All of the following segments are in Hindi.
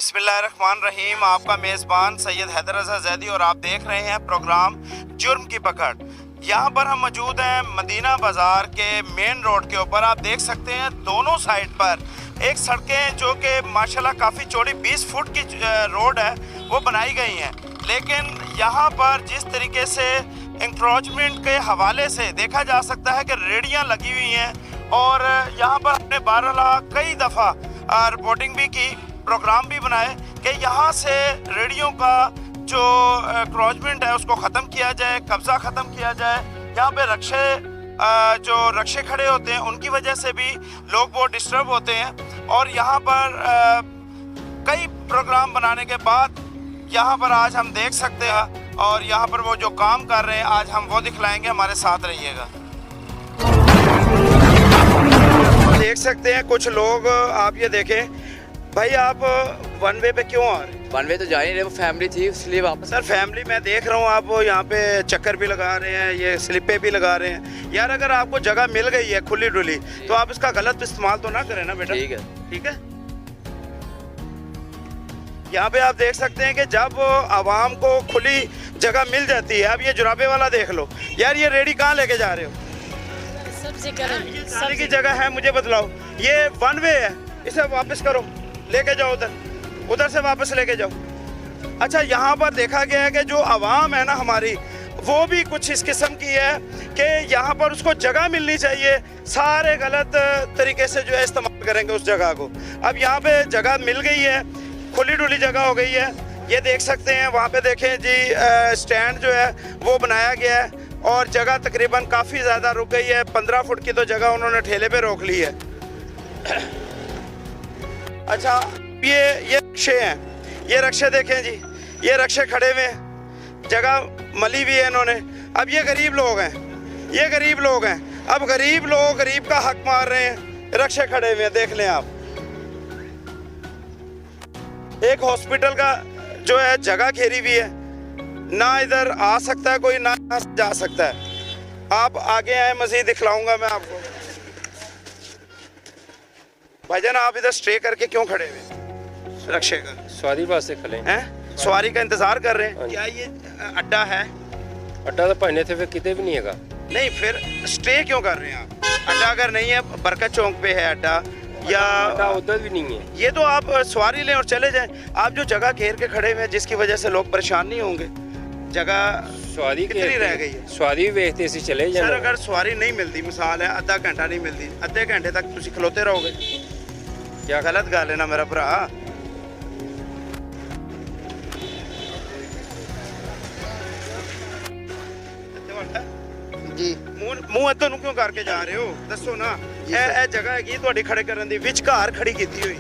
बिस्मिल्लाहिर्रहमानिर्रहीम। आपका मेज़बान सैयद हैदर रज़ा ज़ैदी और आप देख रहे हैं प्रोग्राम जुर्म की पकड़। यहाँ पर हम मौजूद हैं मदीना बाज़ार के मेन रोड के ऊपर। आप देख सकते हैं दोनों साइड पर एक सड़कें जो कि माशाल्लाह काफ़ी चौड़ी 20 फुट की रोड है वो बनाई गई हैं, लेकिन यहाँ पर जिस तरीके से इंक्रोचमेंट के हवाले से देखा जा सकता है कि रेडियाँ लगी हुई हैं और यहाँ पर हमने बहरहाल कई दफ़ा रिपोर्टिंग भी की, प्रोग्राम भी बनाए कि यहाँ से रेडियो का जो क्रोचमेंट है उसको ख़त्म किया जाए, कब्ज़ा ख़त्म किया जाए। यहाँ पे जो रक्शे खड़े होते हैं उनकी वजह से भी लोग बहुत डिस्टर्ब होते हैं और यहाँ पर कई प्रोग्राम बनाने के बाद यहाँ पर आज हम देख सकते हैं और यहाँ पर वो जो काम कर रहे हैं आज हम वो दिखलाएंगे। हमारे साथ रहिएगा। देख सकते हैं कुछ लोग, आप ये देखें भाई, आप वन वे पे क्यों आ रहे हैं? वन वे तो जा नहीं रहे, वो फैमिली थी इसलिए वापस। सर फैमिली मैं देख रहा हूँ आप यहाँ पे चक्कर भी लगा रहे हैं, ये स्लिपे भी लगा रहे हैं। यार अगर आपको जगह मिल गई है खुली डुली तो आप इसका गलत इस्तेमाल तो ना करें ना बेटा। ठीक है, ठीक है। यहाँ पे आप देख सकते हैं कि जब आवाम को खुली जगह मिल जाती है, अब ये जुराबे वाला देख लो यार, ये रेडी कहाँ लेके जा रहे हो? सब्जी की जगह है, मुझे बतलाओ। ये वन वे है, इसे वापस करो, लेके जाओ उधर से वापस लेके जाओ। अच्छा, यहाँ पर देखा गया है कि जो आवाम है ना हमारी, वो भी कुछ इस किस्म की है कि यहाँ पर उसको जगह मिलनी चाहिए, सारे गलत तरीके से जो है इस्तेमाल करेंगे उस जगह को। अब यहाँ पे जगह मिल गई है, खुली डुली जगह हो गई है। ये देख सकते हैं वहाँ पे देखें जी, स्टैंड जो है वो बनाया गया है और जगह तकरीबन काफ़ी ज़्यादा रुक गई है। 15 फुट की तो जगह उन्होंने ठेले पे रोक ली है। अच्छा, ये रक्शे हैं, ये रक्शे देखें जी, ये रक्शे खड़े हुए हैं, जगह मली हुई है इन्होंने। अब ये गरीब लोग हैं, ये गरीब लोग हैं। अब गरीब लोग गरीब का हक मार रहे हैं, रक्शे खड़े हुए हैं, देख लें आप। एक हॉस्पिटल का जो है जगह घेरी हुई है, ना इधर आ सकता है कोई, ना जा सकता है। आप आगे आए, मज़ीद दिखलाऊंगा मैं आपको। भाईजान आप इधर स्टे करके क्यों खड़े हुए रक्शे का? सवारी वास्ते खड़े हैं, सवारी का इंतजार कर रहे हैं। क्या ये अड्डा है? अड्डा तो पहले थे, फिर किते भी नहीं है। नहीं, फिर स्टे क्यों कर रहे हैं आप? अड्डा अगर नहीं है, बरकत चौक पे है अड्डा, या उधर भी नहीं है। ये तो आप सवारी लें और चले जाएं। आप जो जगह घेर के खड़े हुए हैं जिसकी वजह से लोग परेशान नहीं होंगे, जगह सवारी कितनी रह गई है? सवारी देखते इसी चले जाए। सर अगर सवारी नहीं मिलती, मिसाल है आधा घंटा नहीं मिलती, आधे घंटे तक तुम खलोते रहोगे? क्या गलत गल है ना मेरा भरा? जी ਮੂੰਹ ਇੱਧਰ ਨੂੰ ਕਿਉਂ ਕਰਕੇ ਜਾ ਰਹੇ ਹੋ? ਦੱਸੋ ਨਾ। ਇਹ ਜਗ੍ਹਾ ਹੈਗੀ ਤੁਹਾਡੀ ਖੜੇ ਕਰਨ ਦੀ, ਵਿਚਕਾਰ ਖੜੀ ਕੀਤੀ ਹੋਈ।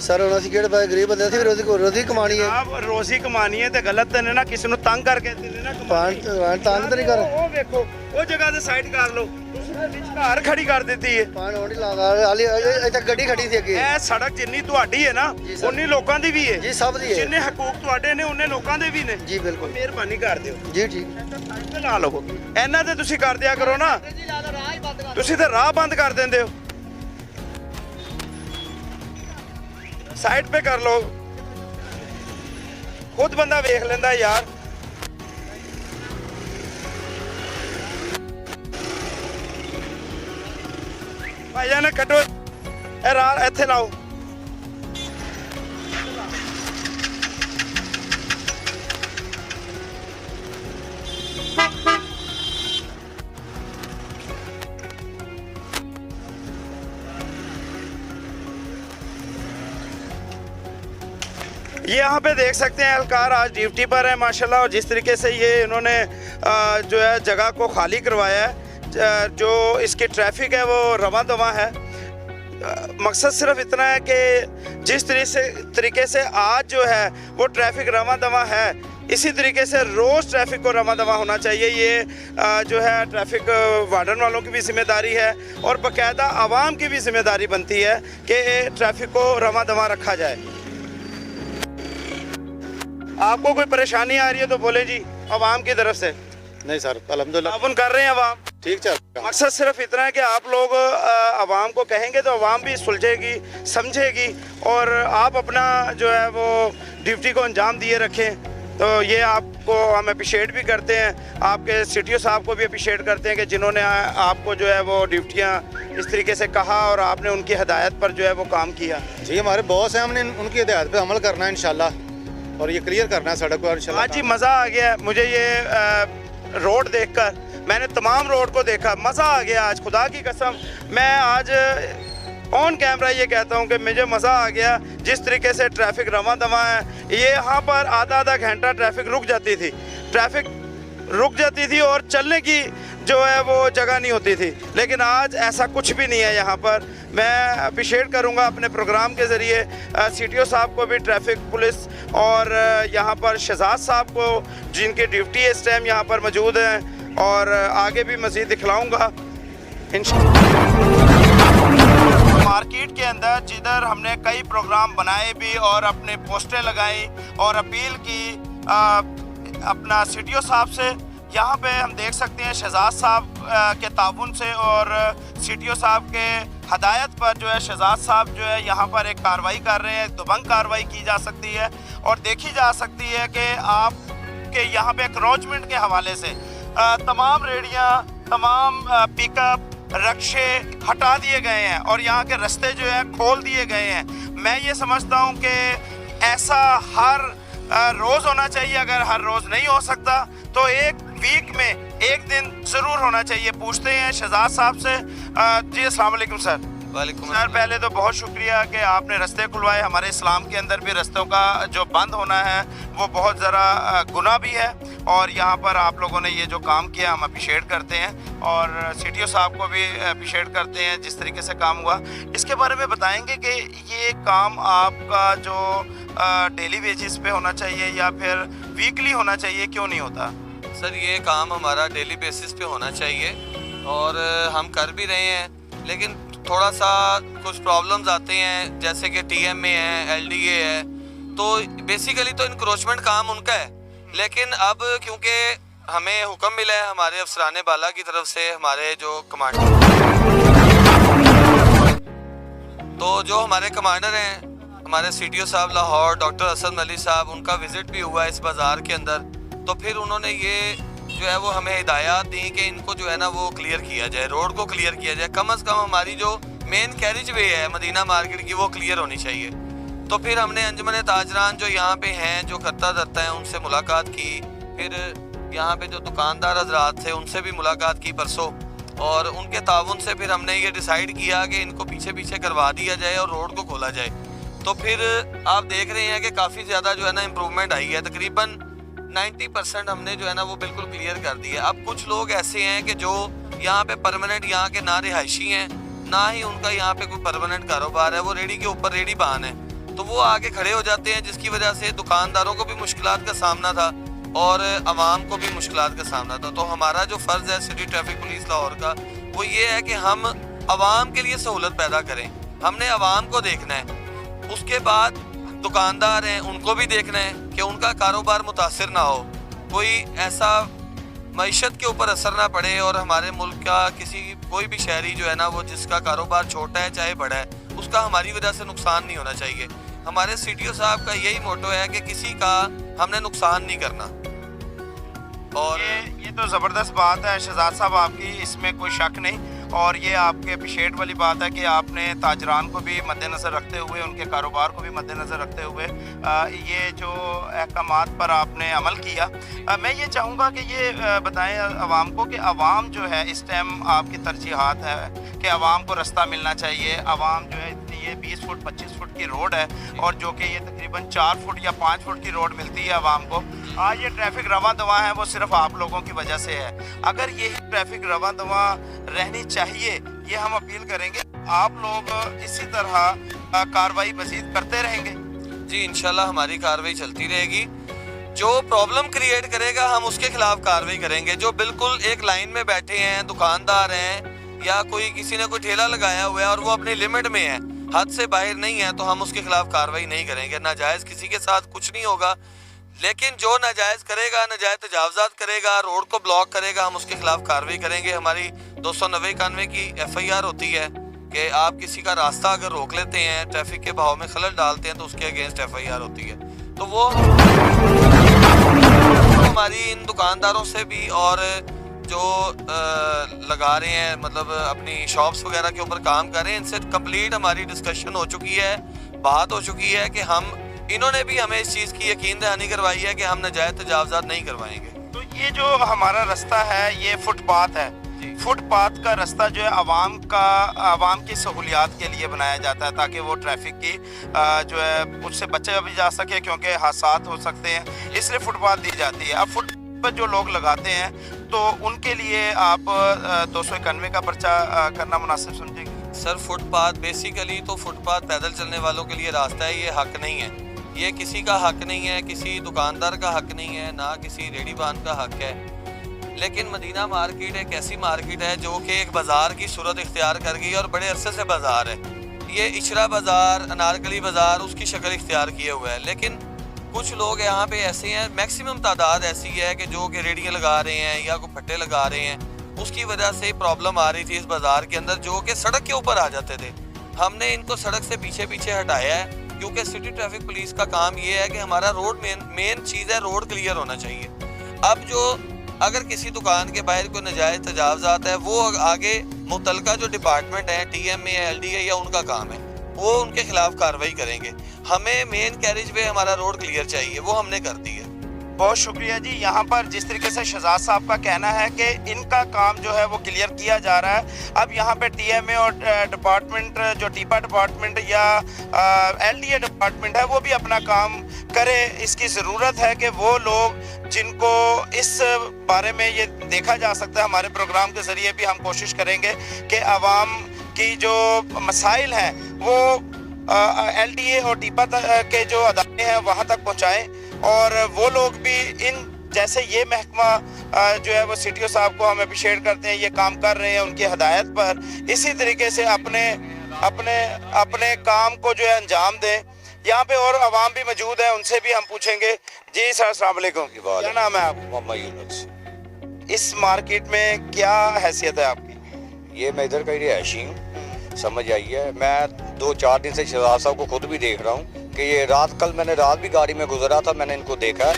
ਸਰ ਹੁਣ ਅਸੀਂ ਕਿਹੜੇ ਪਾਸੇ ਗਰੀਬ ਬੰਦੇ, ਅਸੀਂ ਰੋਜ਼ੀ ਕਮਾਣੀ ਹੈ। ਆਪ ਰੋਜ਼ੀ ਕਮਾਣੀ ਹੈ ਤੇ ਗਲਤ ਨੇ ਨਾ, ਕਿਸੇ ਨੂੰ ਤੰਗ ਕਰਕੇ ਦਿੰਦੇ ਨਾ ਕਮਾਣੀ। ਤੰਗ ਤਾਂ ਨਹੀਂ ਕਰ। ਉਹ ਵੇਖੋ, ਉਹ ਜਗ੍ਹਾ ਤੇ ਸਾਈਡ ਕਰ ਲਓ, ਤੁਸੀਂ ਵਿਚਕਾਰ ਖੜੀ ਕਰ ਦਿੱਤੀ ਹੈ। ਪਾਣ ਹੋਣੀ ਲਾਗਾ ਹਾਲੀ ਇੱਥੇ ਗੱਡੀ ਖੜੀ ਸੀ ਅੱਗੇ। ਇਹ ਸੜਕ ਜਿੰਨੀ ਤੁਹਾਡੀ ਹੈ ਨਾ ਉਨੀ ਲੋਕਾਂ ਦੀ ਵੀ ਹੈ ਜੀ, ਸਭ ਦੀ ਹੈ। ਜਿੰਨੇ ਹਕੂਕ ਤੁਹਾਡੇ ਨੇ ਉਹਨੇ ਲੋਕਾਂ ਦੇ ਵੀ ਨੇ। ਜੀ ਬਿਲਕੁਲ, ਮਿਹਰਬਾਨੀ ਕਰ ਦਿਓ ਜੀ। ਠੀਕ ਤੇ ਲਾ ਲਓ, ਇਹਨਾਂ ਤੇ ਤੁਸੀਂ ਕਰ ਦਿਆ ਕਰੋ ਨਾ। ਤੁਸੀਂ ਤੇ ਰਾਹ ਬੰਦ ਕਰ ਦਿੰਦੇ ਹੋ। साइड पे कर लो, खुद बंदा वेख लेंदा यार। भाईजान कटो, इत्थे लाओ। ये यहाँ पे देख सकते हैं एहलकार आज ड्यूटी पर है माशाल्लाह, और जिस तरीके से ये इन्होंने जो है जगह को खाली करवाया है, जो इसकी ट्रैफिक है वो रवां दवां है। मकसद सिर्फ इतना है कि जिस तरीके से आज जो है वो ट्रैफिक रवां दवां है, इसी तरीके से रोज़ ट्रैफिक को रवां दवां होना चाहिए। ये जो है ट्रैफिक वार्डन वालों की भी जिम्मेदारी है और बाकायदा आवाम की भी जिम्मेदारी बनती है कि ट्रैफिक को रवां दवां रखा जाए। आपको कोई परेशानी आ रही है तो बोले जी, आवाम की तरफ से। नहीं सर, अल्हम्दुलिल्लाह ताउन कर रहे हैं आवाम। ठीक चल रहा है। मकसद सिर्फ इतना है कि आप लोग आवाम को कहेंगे तो आवाम भी सुलझेगी, समझेगी और आप अपना जो है वो ड्यूटी को अंजाम दिए रखें। तो ये आपको हम अप्रिशिएट भी करते हैं, आपके सीटीओ साहब को भी अप्रिशिएट करते हैं कि जिन्होंने आपको जो है वो ड्यूटियाँ इस तरीके से कहा और आपने उनकी हिदायत पर जो है वो काम किया। जी हमारे बॉस हैं, हमने उनकी हिदायत पे अमल करना है इंशाल्लाह और ये क्लियर करना है सड़क को इंशाल्लाह। आज ही मज़ा आ गया मुझे ये रोड देखकर, मैंने तमाम रोड को देखा, मज़ा आ गया आज, खुदा की कसम। मैं आज ऑन कैमरा ये कहता हूँ कि मुझे मज़ा आ गया जिस तरीके से ट्रैफिक रवां दवा है। ये यहाँ पर आधा घंटा ट्रैफिक रुक जाती थी और चलने की जो है वो जगह नहीं होती थी, लेकिन आज ऐसा कुछ भी नहीं है यहाँ पर। मैं अप्रिशिएट करूँगा अपने प्रोग्राम के ज़रिए सीटीओ साहब को भी, ट्रैफिक पुलिस और यहाँ पर शहजाद साहब को जिनकी ड्यूटी इस टाइम यहाँ पर मौजूद हैं, और आगे भी मज़ीद दिखलाऊँगा मार्केट के अंदर, जिधर हमने कई प्रोग्राम बनाए भी और अपने पोस्टें लगाई और अपील की अपना सीटीओ साहब से। यहाँ पे हम देख सकते हैं शहजाद साहब के ताउन से और सीटीओ साहब के हदायत पर जो है शहजाद साहब जो है यहाँ पर एक कार्रवाई कर रहे हैं। दुबंग कार्रवाई की जा सकती है और देखी जा सकती है कि आपके यहाँ पे एक्रोचमेंट के हवाले से तमाम रेडियाँ, तमाम पिकअप, रक्शे हटा दिए गए हैं और यहाँ के रास्ते जो है खोल दिए गए हैं। मैं ये समझता हूँ कि ऐसा हर रोज़ होना चाहिए। अगर हर रोज़ नहीं हो सकता तो एक वीक में एक दिन ज़रूर होना चाहिए। पूछते हैं शहजाद साहब से। जी अस्सलाम वालेकुम सर। वालेकुम सर, पहले तो बहुत शुक्रिया कि आपने रास्ते खुलवाए। हमारे इस्लाम के अंदर भी रास्तों का जो बंद होना है वो बहुत ज़रा गुनाह भी है, और यहाँ पर आप लोगों ने ये जो काम किया हम अप्रिशिएट करते हैं और सीटीओ साहब को भी अप्रिशिएट करते हैं जिस तरीके से काम हुआ। इसके बारे में बताएंगे कि ये काम आपका जो डेली बेसिस पे होना चाहिए या फिर वीकली होना चाहिए, क्यों नहीं होता? सर, ये काम हमारा डेली बेसिस पे होना चाहिए और हम कर भी रहे हैं, लेकिन थोड़ा सा कुछ प्रॉब्लम्स आते हैं, जैसे कि टीएमए है, एलडीए है, तो बेसिकली तो इंक्रोचमेंट काम उनका है। लेकिन अब क्योंकि हमें हुक्म मिला है हमारे अफसरान बाला की तरफ से, हमारे जो कमांडर, तो जो हमारे कमांडर हैं, हमारे सीटीओ साहब लाहौर डॉक्टर असद अली साहब, उनका विजिट भी हुआ इस बाज़ार के अंदर। तो फिर उन्होंने ये जो है वो हमें हिदायत दी कि इनको जो है ना वो क्लियर किया जाए, रोड को क्लियर किया जाए। कम से कम हमारी जो मेन कैरिज वे है मदीना मार्केट की, वो क्लियर होनी चाहिए। तो फिर हमने अंजुमन ताजरान जो यहाँ पे हैं, जो करता धरता है, उनसे मुलाकात की। फिर यहाँ पे जो दुकानदार हजरात थे उनसे भी मुलाकात की परसों, और उनके ताउन से फिर हमने ये डिसाइड किया कि इनको पीछे पीछे करवा दिया जाए और रोड को खोला जाए। तो फिर आप देख रहे हैं कि काफ़ी ज़्यादा जो है ना इम्प्रूवमेंट आई है। तकरीबन 90% हमने जो है ना वो बिल्कुल क्लियर कर दिया। अब कुछ लोग ऐसे हैं कि जो यहाँ पे परमानेंट यहाँ के ना रिहायशी हैं, ना ही उनका यहाँ पे कोई परमानेंट कारोबार है, वो रेडी के ऊपर रेडी बान है, तो वो आगे खड़े हो जाते हैं, जिसकी वजह से दुकानदारों को भी मुश्किलात का सामना था और आवाम को भी मुश्किलात का सामना था। तो हमारा जो फ़र्ज़ है सिटी ट्रैफिक पुलिस लाहौर का, वो ये है कि हम आवाम के लिए सहूलत पैदा करें। हमने आवाम को देखना है, उसके बाद दुकानदार हैं उनको भी देखना है कि उनका कारोबार मुतासिर ना हो, कोई ऐसा मईशत के ऊपर असर ना पड़े और हमारे मुल्क का कोई भी शहरी जो है ना वो जिसका कारोबार छोटा है चाहे बड़ा है, उसका हमारी वजह से नुकसान नहीं होना चाहिए। हमारे सीटीओ साहब का यही मोटो है कि किसी का हमने नुकसान नहीं करना। और ये तो ज़बरदस्त बात है शहजाद साहब आपकी, इसमें कोई शक नहीं। और ये आपके अप्रिशिएट वाली बात है कि आपने ताजरान को भी मद्देनज़र रखते हुए, उनके कारोबार को भी मद्देनज़र रखते हुए ये जो अहकामात पर आपने अमल किया। मैं ये चाहूँगा कि ये बताएं आवाम को कि आवाम जो है इस टाइम आपकी तरजीहात है कि आवाम को रास्ता मिलना चाहिए। आवाम जो है इतनी ये 20 फुट 25 फुट की रोड है और जो कि ये तकरीबन 4 फुट या 5 फुट की रोड मिलती है आवाम को। आज ये ट्रैफिक रवां दवा है वो सिर्फ आप लोगों की वजह से है। अगर यही ट्रैफिक रवां दवा रहनी चाहिए, ये हम अपील करेंगे। आप लोग इसी तरह कार्रवाई मज़ीद करते रहेंगे? जी इंशाल्लाह हमारी कार्रवाई चलती रहेगी। जो प्रॉब्लम क्रिएट करेगा हम उसके खिलाफ कार्रवाई करेंगे। जो बिल्कुल एक लाइन में बैठे हैं, दुकानदार हैं या कोई किसी ने कोई ठेला लगाया हुआ है और वो अपनी लिमिट में है, हद से बाहर नहीं है, तो हम उसके खिलाफ कार्रवाई नहीं करेंगे। नाजायज़ किसी के साथ कुछ नहीं होगा, लेकिन जो नाजायज़ करेगा, नाजायज़ तजावज़ात करेगा, रोड को ब्लॉक करेगा, हम उसके खिलाफ कार्रवाई करेंगे। हमारी 290-91 की FIR होती है कि आप किसी का रास्ता अगर रोक लेते हैं, ट्रैफिक के बहाव में खलल डालते हैं, तो उसके अगेंस्ट FIR होती है। तो वो हमारी इन दुकानदारों से भी और जो लगा रहे हैं, मतलब अपनी शॉप्स वगैरह के ऊपर काम कर रहे हैं, इनसे कंप्लीट हमारी डिस्कशन हो चुकी है, बात हो चुकी है कि हम, इन्होंने भी हमें इस चीज़ की यकीन दहानी करवाई है कि हम नाजायज़ तजावज़ात नहीं करवाएंगे। तो ये जो हमारा रास्ता है ये फुटपाथ है, फुटपाथ का रास्ता जो है आवाम की सहूलियात के लिए बनाया जाता है ताकि वो ट्रैफिक की जो है उससे बचा भी जा सके, क्योंकि हादसात हो सकते हैं, इसलिए फुटपाथ दी जाती है। अब फुटपाथ पर जो लोग लगाते हैं तो उनके लिए आप 291 का पर्चा करना मुनासिब समझेंगे? सर, फुटपाथ बेसिकली तो फुटपाथ पैदल चलने वालों के लिए रास्ता है, ये हक नहीं है, ये किसी का हक नहीं है, किसी दुकानदार का हक नहीं है, ना किसी रेडी बान का हक है। लेकिन मदीना मार्केट एक ऐसी मार्केट है जो कि एक बाज़ार की सूरत इख्तियार कर गई है और बड़े अरसे से बाज़ार है। ये इशरा बाज़ार, अनारकली बाज़ार उसकी शक्ल इख्तियार किए हुआ है। लेकिन कुछ लोग यहाँ पे ऐसे हैं, मैक्सिमम तादाद ऐसी है कि जो कि रेडियाँ लगा रहे हैं या कोई फट्टे लगा रहे हैं, उसकी वजह से प्रॉब्लम आ रही थी इस बाज़ार के अंदर, जो कि सड़क के ऊपर आ जाते थे। हमने इनको सड़क से पीछे पीछे हटाया है, क्योंकि सिटी ट्रैफिक पुलिस का काम ये है कि हमारा रोड मेन चीज़ है, रोड क्लियर होना चाहिए। अब जो अगर किसी दुकान के बाहर कोई नाजायज़ तजावज़ात है, वो आगे मुतलका जो डिपार्टमेंट है, TMA, LDA या उनका काम है, वो उनके खिलाफ कार्रवाई करेंगे। हमें मेन कैरेज वे हमारा रोड क्लियर चाहिए, वो हमने कर दी है। बहुत शुक्रिया जी। यहाँ पर जिस तरीके से शहजाद साहब का कहना है कि इनका काम जो है वो क्लियर किया जा रहा है, अब यहाँ पे TMA और डिपार्टमेंट जो टीपा डिपार्टमेंट या LDA डिपार्टमेंट है वो भी अपना काम करे। इसकी ज़रूरत है कि वो लोग जिनको इस बारे में ये देखा जा सकता है, हमारे प्रोग्राम के ज़रिए भी हम कोशिश करेंगे कि आवाम की जो मसाइल हैं वो LDA और टीपा के जो अदारे हैं वहाँ तक पहुँचाएँ, और वो लोग भी इन जैसे ये महकमा जो है वो CTO साहब को हम अप्रिशिएट करते हैं, ये काम कर रहे हैं उनकी हदायत पर, इसी तरीके से अपने अपने अपने काम को जो है अंजाम दें। यहाँ पे और आवाम भी मौजूद है, उनसे भी हम पूछेंगे। जी सर, अस्सलाम वालेकुम, क्या नाम है आपका? मोहम्मद यूनुस। इस मार्केट में क्या हैसियत है आपकी? ये मैं इधर का ही रिहायशी हूँ, समझ आई है। मैं 2-4 दिन से शहजाद साहब को खुद भी देख रहा हूँ कि ये कल मैंने रात भी गाड़ी में गुजरा था, मैंने इनको देखा।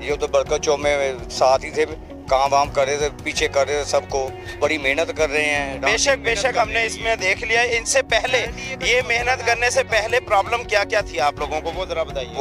ये उधर बरकत चौक में साथ ही थे, काम वाम कर रहे थे, पीछे कर रहे थे, सबको बड़ी मेहनत कर रहे हैं। बेशक हमने इसमें देख लिया। इनसे पहले, ये मेहनत करने से पहले प्रॉब्लम क्या क्या थी आप लोगों को, वो ज़रा बताइए।